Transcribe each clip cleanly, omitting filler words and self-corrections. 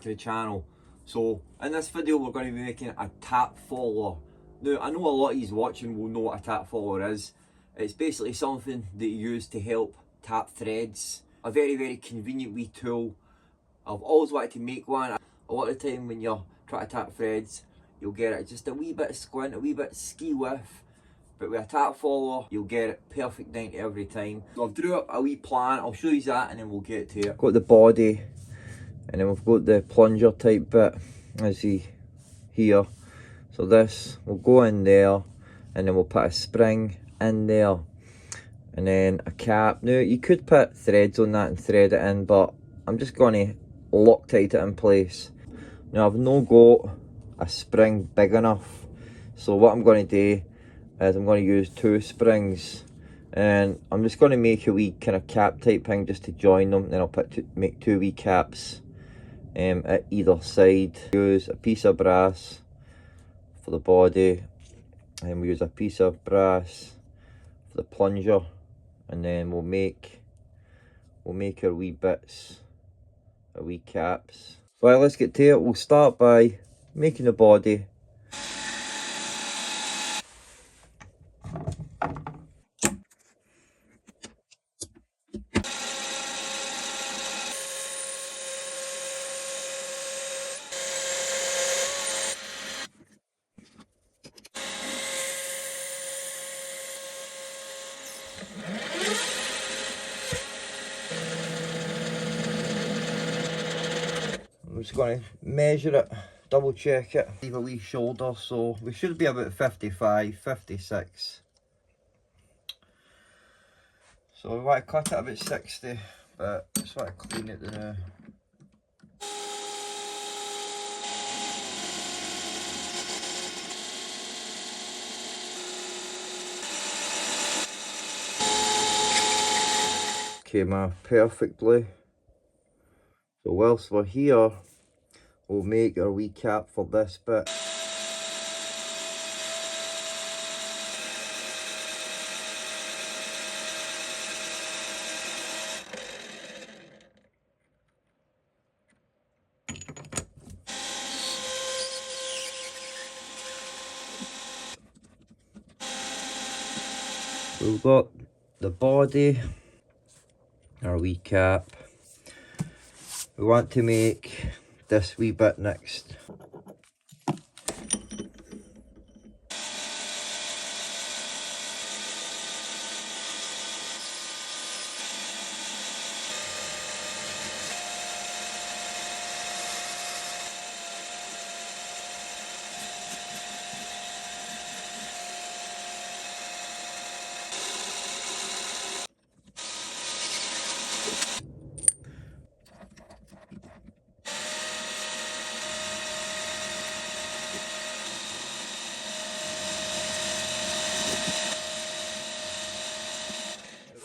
to the channel. So in this video we're going to be making a tap follower. Now I know a lot of you watching will know what a tap follower is. It's basically something that you use to help tap threads. A very convenient wee tool. I've always wanted to make one. A lot of the time when you're trying to tap threads, you'll get it just a wee bit squint, a wee bit ski whiff. But with a tap follower, you'll get it perfect 90 every time. So I've drew up a wee plan, I'll show you that and then we'll get to it. Got the body, and then we've got the plunger type bit, as you see here. So this will go in there, and then we'll put a spring in there, and then a cap. Now you could put threads on that and thread it in, but I'm just going to Loctite it in place. Now I've no got a spring big enough, so what I'm going to do is I'm going to use 2 springs, and I'm just going to make a wee kind of cap type thing just to join them. Then I'll make 2 wee caps at either side. Use a piece of brass for the body, and we use a piece of brass for the plunger, and then we'll make our wee bits, our wee caps. Right, let's get to it. We'll start by making the body. I'm just going to measure it, double check it, leave a wee shoulder, so we should be about 55, 56. So we want to cut it about 60, but I just want to clean it now. Came off perfectly. So whilst we're here, we'll make our wee cap for this bit. We've got the body, our wee cap. We want to make this wee bit next.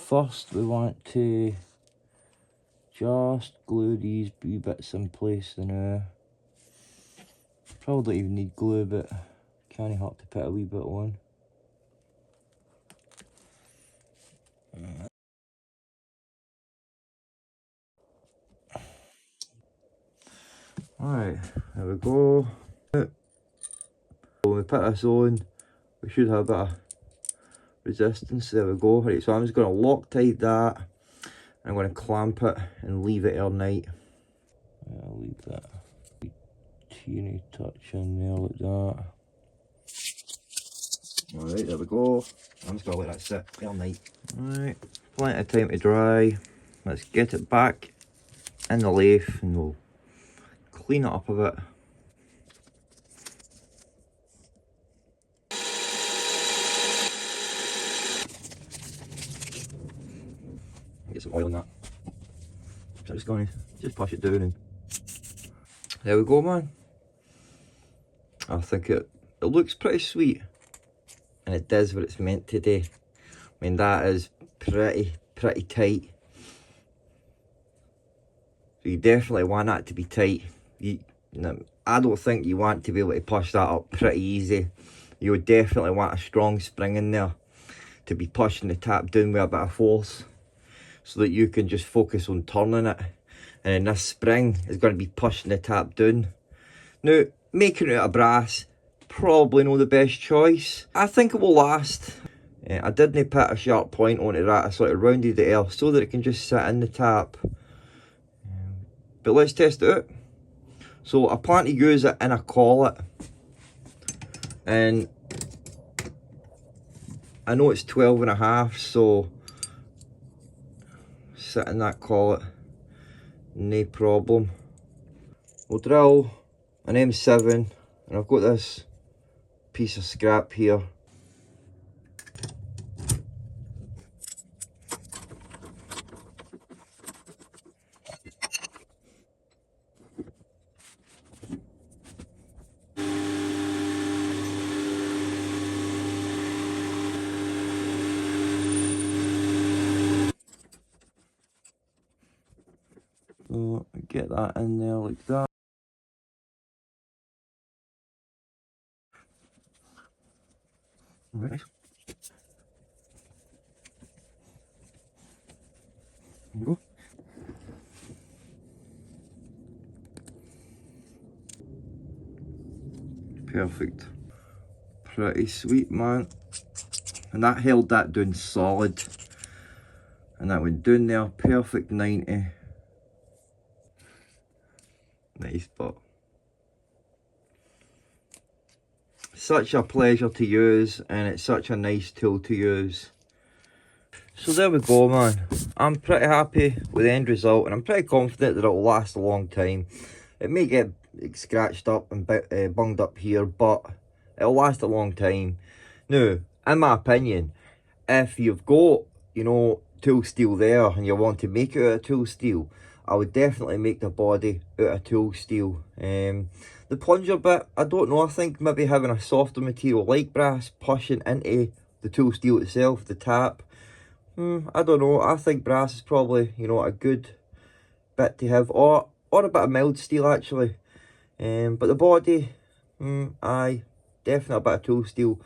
First we want to just glue these wee bits in place now. Probably don't even need glue, but can't hurt to put a wee bit on. Alright, there we go. When we put this on, we should have a bit of resistance. There we go. Right, so I'm just going to Loctite that. I'm going to clamp it and leave it overnight. I'll leave that teeny touch in there like that. Alright, there we go. I'm just going to let that sit overnight. Alright, plenty of time to dry. Let's get it back in the lathe and we'll clean it up a bit. Get some oil on that. So I'm just going to just push it down and there we go, man. I think it looks pretty sweet and it does what it's meant to do. I mean, that is pretty tight. So you definitely want that to be tight. I don't think you want to be able to push that up pretty easy. You would definitely want a strong spring in there to be pushing the tap down with a bit of force, so that you can just focus on turning it and then this spring is going to be pushing the tap down. Now, making it out of brass, probably not the best choice. I think it will last. I didn't put a sharp point on it, right? I sort of rounded it off so that it can just sit in the tap. But let's test it out. So I plan to use it in a collet, and I know it's 12.5, so sit in that collet, no problem. We'll drill an M7, and I've got this piece of scrap here. So get that in there like that. Right. There you go. Perfect. Pretty sweet, man. And that held that down solid. And that went down there, perfect 90. Nice spot. Such a pleasure to use, and it's such a nice tool to use. So there we go, man. I'm pretty happy with the end result, and I'm pretty confident that it'll last a long time. It may get scratched up and bunged up here, but it'll last a long time. Now, in my opinion, if you've got, you know, tool steel there and you want to make it out of tool steel, I would definitely make the body out of tool steel. The plunger bit, I don't know, I think maybe having a softer material like brass pushing into the tool steel itself, the tap, I don't know, I think brass is probably, you know, a good bit to have, or a bit of mild steel actually. But the body, aye, definitely a bit of tool steel,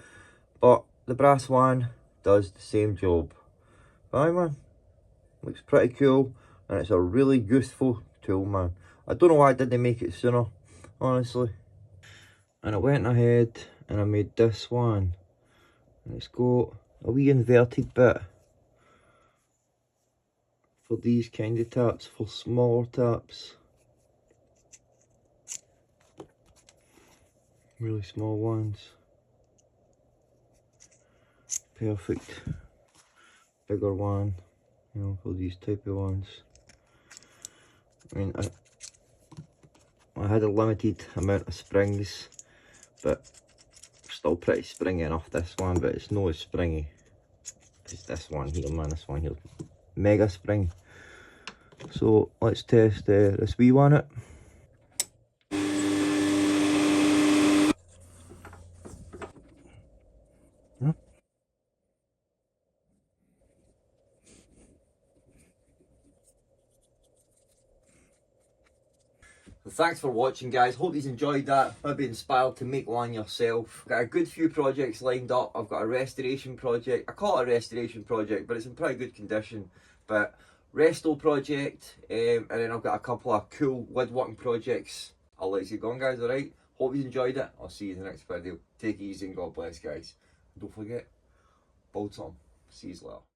but the brass one does the same job. Aye, man, looks pretty cool, and it's a really useful tool, man. I don't know why I didn't make it sooner, honestly. And I went ahead and I made this one, and it's got a wee inverted bit for these kind of taps, for smaller taps, really small ones. Perfect. Bigger one, you know, for these type of ones. I mean, I had a limited amount of springs, but still pretty springy enough, this one, but it's not as springy as this one here, man. This one here, mega spring. So let's test this wee one out. Thanks for watching, guys. Hope you enjoyed that. Maybe inspired to make one yourself. Got a good few projects lined up. I've got a restoration project. I call it a restoration project, but it's in pretty good condition. But resto project, and then I've got a couple of cool woodworking projects. I'll let you go on, guys, alright? Hope you enjoyed it. I'll see you in the next video. Take it easy and God bless, guys. Don't forget, bolts on. See you later.